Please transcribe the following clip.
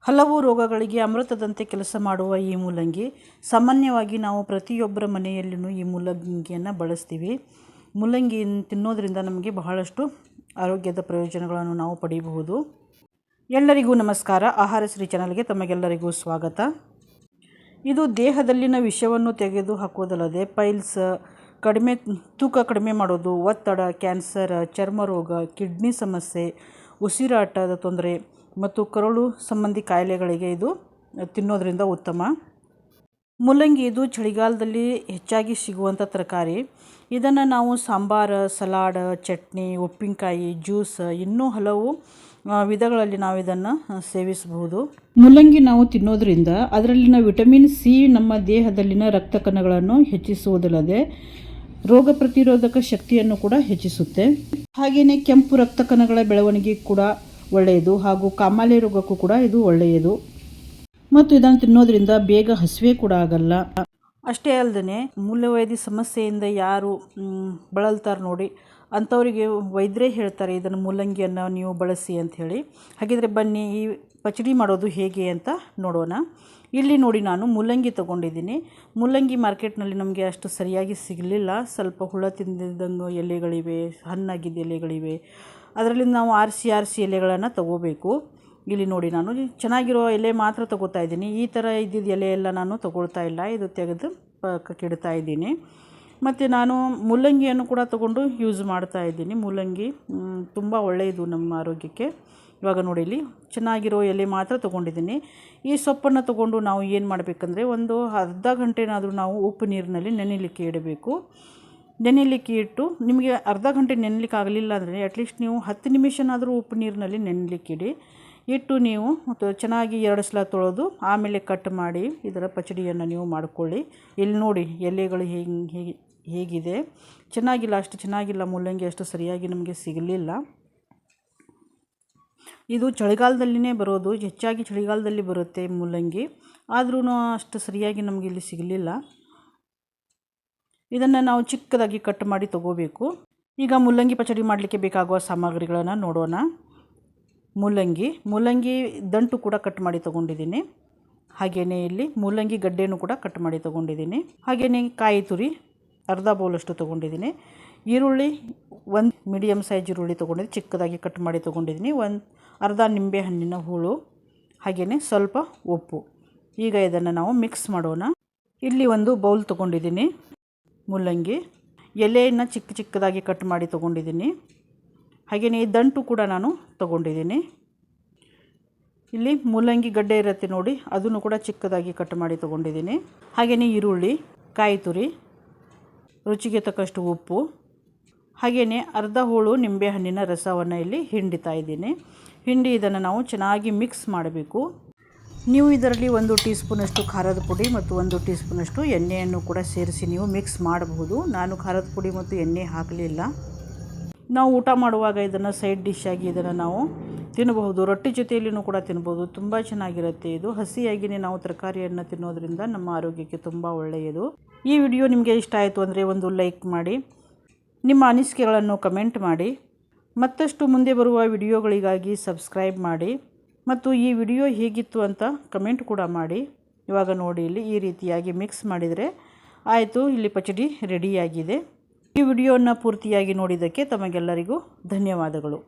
ಹಲವು ರೋಗಗಳಿಗೆ ಅಮೃತದಂತೆ ಕೆಲಸ ಮಾಡುವ ಈ ಮೂಲಂಗಿ ಸಾಮಾನ್ಯವಾಗಿ ನಾವು ಪ್ರತಿಯೊಬ್ಬರ ಮನೆಯಲ್ಲಿಯೂ ಈ ಮೂಲಂಗಿಯನ್ನು ಬಳಸ್ತೀವಿ. ಮೂಲಂಗಿ ತಿನ್ನೋದ್ರಿಂದ ನಮಗೆ ಬಹಳಷ್ಟು ಆರೋಗ್ಯದ ಪ್ರಯೋಜನಗಳನ್ನು ನಾವು ಪಡೆಯಬಹುದು. ಎಲ್ಲರಿಗೂ ನಮಸ್ಕಾರ. ಆಹಾರ ಶ್ರೀ ಚಾನಲ್ಗೆ ತಮಗೆಲ್ಲರಿಗೂ ಸ್ವಾಗತ. ಇದು ದೇಹದಲ್ಲಿನ ವಿಷವನ್ನು ತೆಗೆದು ಹಾಕುವುದಲ್ಲದೆ ಪೈಲ್ಸ್, ತೂಕ ಕಡಿಮೆ ಮಾಡೋದು, ಒತ್ತಡ, ಕ್ಯಾನ್ಸರ್, ಚರ್ಮ ರೋಗ, ಕಿಡ್ನಿ ಸಮಸ್ಯೆ, ಉಸಿರಾಟದ ತೊಂದರೆ ಮತ್ತು ಕರುಳು ಸಂಬಂಧಿ ಕಾಯಿಲೆಗಳಿಗೆ ಇದು ತಿನ್ನೋದ್ರಿಂದ ಉತ್ತಮ. ಮೂಲಂಗಿ ಇದು ಚಳಿಗಾಲದಲ್ಲಿ ಹೆಚ್ಚಾಗಿ ಸಿಗುವಂಥ ತರಕಾರಿ. ಇದನ್ನು ನಾವು ಸಾಂಬಾರು, ಸಲಾಡ್, ಚಟ್ನಿ, ಉಪ್ಪಿನಕಾಯಿ, ಜ್ಯೂಸ್ ಇನ್ನೂ ಹಲವು ವಿಧಗಳಲ್ಲಿ ನಾವು ಇದನ್ನು ಸೇವಿಸಬಹುದು. ಮೂಲಂಗಿ ನಾವು ತಿನ್ನೋದ್ರಿಂದ ಅದರಲ್ಲಿನ ವಿಟಮಿನ್ ಸಿ ನಮ್ಮ ದೇಹದಲ್ಲಿನ ರಕ್ತ ಕಣಗಳನ್ನು ಹೆಚ್ಚಿಸುವುದಲ್ಲದೆ ರೋಗ ಪ್ರತಿರೋಧಕ ಶಕ್ತಿಯನ್ನು ಕೂಡ ಹೆಚ್ಚಿಸುತ್ತೆ. ಹಾಗೆಯೇ ಕೆಂಪು ರಕ್ತ ಕಣಗಳ ಬೆಳವಣಿಗೆ ಕೂಡ ಒಳ್ಳೆಯದು ಹಾಗೂ ಕಾಮಾಲೆ ರೋಗಕ್ಕೂ ಕೂಡ ಇದು ಒಳ್ಳೆಯದು. ಮತ್ತು ಇದನ್ನು ತಿನ್ನೋದ್ರಿಂದ ಬೇಗ ಹಸಿವೆ ಕೂಡ ಆಗಲ್ಲ. ಅಷ್ಟೇ ಅಲ್ಲದೆ ಮೂಲವ್ಯಾಧಿ ಸಮಸ್ಯೆಯಿಂದ ಯಾರು ಬಳಲ್ತಾರೆ ನೋಡಿ, ಅಂಥವರಿಗೆ ವೈದ್ಯರೇ ಹೇಳ್ತಾರೆ ಇದನ್ನು ಮೂಲಂಗಿಯನ್ನು ನೀವು ಬಳಸಿ ಅಂತ ಹೇಳಿ. ಹಾಗಿದ್ರೆ ಬನ್ನಿ ಈ ಪಚಡಿ ಮಾಡೋದು ಹೇಗೆ ಅಂತ ನೋಡೋಣ. ಇಲ್ಲಿ ನೋಡಿ, ನಾನು ಮೂಲಂಗಿ ತೊಗೊಂಡಿದ್ದೀನಿ. ಮೂಲಂಗಿ ಮಾರ್ಕೆಟ್ನಲ್ಲಿ ನಮಗೆ ಅಷ್ಟು ಸರಿಯಾಗಿ ಸಿಗಲಿಲ್ಲ. ಸ್ವಲ್ಪ ಹುಳ ತಿಂದಿದ್ದಂಗೆ ಎಲೆಗಳಿವೆ, ಹಣ್ಣಾಗಿದ್ದ ಎಲೆಗಳಿವೆ. ಅದರಲ್ಲಿ ನಾವು ಆರಿಸಿ ಎಲೆಗಳನ್ನು ತಗೋಬೇಕು. ಇಲ್ಲಿ ನೋಡಿ, ನಾನು ಚೆನ್ನಾಗಿರೋ ಎಲೆ ಮಾತ್ರ ತೊಗೋತಾ ಇದ್ದೀನಿ. ಈ ಥರ ಇದ್ದಿದ್ದ ಎಲೆ ಎಲ್ಲ ನಾನು ತೊಗೊಳ್ತಾ ಇಲ್ಲ. ಇದು ತೆಗೆದು ಪಕ್ಕಕ್ಕೆ ಇಡ್ತಾ ಇದ್ದೀನಿ. ಮತ್ತು ನಾನು ಮೂಲಂಗಿಯನ್ನು ಕೂಡ ತೊಗೊಂಡು ಯೂಸ್ ಮಾಡ್ತಾ ಇದ್ದೀನಿ. ಮೂಲಂಗಿ ತುಂಬ ಒಳ್ಳೆಯದು ನಮ್ಮ ಆರೋಗ್ಯಕ್ಕೆ. ಇವಾಗ ನೋಡಿ, ಇಲ್ಲಿ ಚೆನ್ನಾಗಿರೋ ಎಲೆ ಮಾತ್ರ ತೊಗೊಂಡಿದ್ದೀನಿ. ಈ ಸೊಪ್ಪನ್ನು ತೊಗೊಂಡು ನಾವು ಏನು ಮಾಡಬೇಕಂದ್ರೆ ಒಂದು ಅರ್ಧ ಗಂಟೆನಾದರೂ ನಾವು ಉಪ್ಪು ನೀರಿನಲ್ಲಿ ನೆನೆಯಲಿಕ್ಕೆ ಇಡಬೇಕು. ನೆನೆಯಲಿಕ್ಕೆ ಇಟ್ಟು ನಿಮಗೆ ಅರ್ಧ ಗಂಟೆ ನೆನೆಯಲಿಕ್ಕೆ ಆಗಲಿಲ್ಲ ಅಂದರೆ ಅಟ್ಲೀಸ್ಟ್ ನೀವು 10 ನಿಮಿಷನಾದರೂ ಉಪ್ಪು ನೀರಿನಲ್ಲಿ ನೆನೆಯಲಿಕ್ಕೆ ಇಟ್ಟು ನೀವು ಚೆನ್ನಾಗಿ 2 ಸಲ ತೊಳೆದು ಆಮೇಲೆ ಕಟ್ ಮಾಡಿ ಇದರ ಪಚಡಿಯನ್ನು ನೀವು ಮಾಡಿಕೊಳ್ಳಿ. ಇಲ್ಲಿ ನೋಡಿ ಎಲೆಗಳು ಹೇಗಿದೆ, ಚೆನ್ನಾಗಿಲ್ಲ, ಅಷ್ಟು ಚೆನ್ನಾಗಿಲ್ಲ. ಮೂಲಂಗಿ ಅಷ್ಟು ಸರಿಯಾಗಿ ನಮಗೆ ಸಿಗಲಿಲ್ಲ. ಇದು ಚಳಿಗಾಲದಲ್ಲಿನೇ ಬರೋದು, ಹೆಚ್ಚಾಗಿ ಚಳಿಗಾಲದಲ್ಲಿ ಬರುತ್ತೆ ಮೂಲಂಗಿ. ಆದ್ರೂ ಅಷ್ಟು ಸರಿಯಾಗಿ ನಮಗೆ ಇಲ್ಲಿ ಸಿಗಲಿಲ್ಲ. ಇದನ್ನು ನಾವು ಚಿಕ್ಕದಾಗಿ ಕಟ್ ಮಾಡಿ ತಗೋಬೇಕು. ಈಗ ಮೂಲಂಗಿ ಪಚಡಿ ಮಾಡಲಿಕ್ಕೆ ಬೇಕಾಗುವ ಸಾಮಗ್ರಿಗಳನ್ನು ನೋಡೋಣ. ಮೂಲಂಗಿ ದಂಟು ಕೂಡ ಕಟ್ ಮಾಡಿ ತೊಗೊಂಡಿದ್ದೀನಿ. ಹಾಗೆಯೇ ಇಲ್ಲಿ ಮೂಲಂಗಿ ಗಡ್ಡೆನೂ ಕೂಡ ಕಟ್ ಮಾಡಿ ತೊಗೊಂಡಿದ್ದೀನಿ. ಹಾಗೆಯೇ ಕಾಯಿ ತುರಿ ಅರ್ಧ ಬೌಲಷ್ಟು ತೊಗೊಂಡಿದ್ದೀನಿ. ಈರುಳ್ಳಿ ಒಂದು ಮೀಡಿಯಮ್ ಸೈಜ್ ಈರುಳ್ಳಿ ತೊಗೊಂಡಿದ್ದೀನಿ, ಚಿಕ್ಕದಾಗಿ ಕಟ್ ಮಾಡಿ ತೊಗೊಂಡಿದ್ದೀನಿ. ಒಂದು ಅರ್ಧ ನಿಂಬೆ ಹಣ್ಣಿನ ಹೂಳು, ಹಾಗೆಯೇ ಸ್ವಲ್ಪ ಉಪ್ಪು. ಈಗ ಇದನ್ನು ನಾವು ಮಿಕ್ಸ್ ಮಾಡೋಣ. ಇಲ್ಲಿ ಒಂದು ಬೌಲ್ ತೊಗೊಂಡಿದ್ದೀನಿ. ಮೂಲಂಗಿ ಎಲೆಯನ್ನು ಚಿಕ್ಕದಾಗಿ ಕಟ್ ಮಾಡಿ ತೊಗೊಂಡಿದ್ದೀನಿ. ಹಾಗೆಯೇ ಈ ದಂಟು ಕೂಡ ನಾನು ತೊಗೊಂಡಿದ್ದೀನಿ. ಇಲ್ಲಿ ಮೂಲಂಗಿ ಗಡ್ಡೆ ಇರುತ್ತೆ ನೋಡಿ, ಅದನ್ನು ಕೂಡ ಚಿಕ್ಕದಾಗಿ ಕಟ್ ಮಾಡಿ ತೊಗೊಂಡಿದ್ದೀನಿ. ಹಾಗೆಯೇ ಈರುಳ್ಳಿ, ಕಾಯಿ ತುರಿ, ರುಚಿಗೆ ತಕ್ಕಷ್ಟು ಉಪ್ಪು, ಹಾಗೆಯೇ ಅರ್ಧ ಹೋಳು ನಿಂಬೆಹಣ್ಣಿನ ರಸವನ್ನು ಇಲ್ಲಿ ಹಿಂಡಿತಾ ಇದ್ದೀನಿ. ಇದನ್ನು ನಾವು ಚೆನ್ನಾಗಿ ಮಿಕ್ಸ್ ಮಾಡಬೇಕು. ನೀವು ಇದರಲ್ಲಿ 1 ಟೀ ಸ್ಪೂನಷ್ಟು ಖಾರದ ಪುಡಿ ಮತ್ತು 1 ಟೀ ಸ್ಪೂನಷ್ಟು ಎಣ್ಣೆಯನ್ನು ಕೂಡ ಸೇರಿಸಿ ನೀವು ಮಿಕ್ಸ್ ಮಾಡಬಹುದು. ನಾನು ಖಾರದ ಪುಡಿ ಮತ್ತು ಎಣ್ಣೆ ಹಾಕಲಿಲ್ಲ. ನಾವು ಊಟ ಮಾಡುವಾಗ ಇದನ್ನು ಸೈಡ್ ಡಿಶ್ ಆಗಿ ಇದನ್ನು ನಾವು ತಿನ್ನಬಹುದು. ರೊಟ್ಟಿ ಜೊತೆಯಲ್ಲಿಯೂ ಕೂಡ ತಿನ್ಬೋದು. ತುಂಬ ಚೆನ್ನಾಗಿರುತ್ತೆ ಇದು. ಹಸಿಯಾಗಿಯೇ ನಾವು ತರಕಾರಿಯನ್ನು ತಿನ್ನೋದ್ರಿಂದ ನಮ್ಮ ಆರೋಗ್ಯಕ್ಕೆ ತುಂಬ ಒಳ್ಳೆಯದು. ಈ ವಿಡಿಯೋ ನಿಮಗೆ ಇಷ್ಟ ಆಯಿತು ಅಂದರೆ ಒಂದು ಲೈಕ್ ಮಾಡಿ, ನಿಮ್ಮ ಅನಿಸಿಕೆಗಳನ್ನು ಕಮೆಂಟ್ ಮಾಡಿ. ಮತ್ತಷ್ಟು ಮುಂದೆ ಬರುವ ವಿಡಿಯೋಗಳಿಗಾಗಿ ಸಬ್ಸ್ಕ್ರೈಬ್ ಮಾಡಿ ಮತ್ತು ಈ ವಿಡಿಯೋ ಹೇಗಿತ್ತು ಅಂತ ಕಮೆಂಟ್ ಕೂಡ ಮಾಡಿ. ಇವಾಗ ನೋಡಿ, ಇಲ್ಲಿ ಈ ರೀತಿಯಾಗಿ ಮಿಕ್ಸ್ ಮಾಡಿದರೆ ಆಯಿತು. ಇಲ್ಲಿ ಪಚಡಿ ರೆಡಿಯಾಗಿದೆ. ಈ ವಿಡಿಯೋನ ಪೂರ್ತಿಯಾಗಿ ನೋಡಿದ್ದಕ್ಕೆ ತಮಗೆಲ್ಲರಿಗೂ ಧನ್ಯವಾದಗಳು.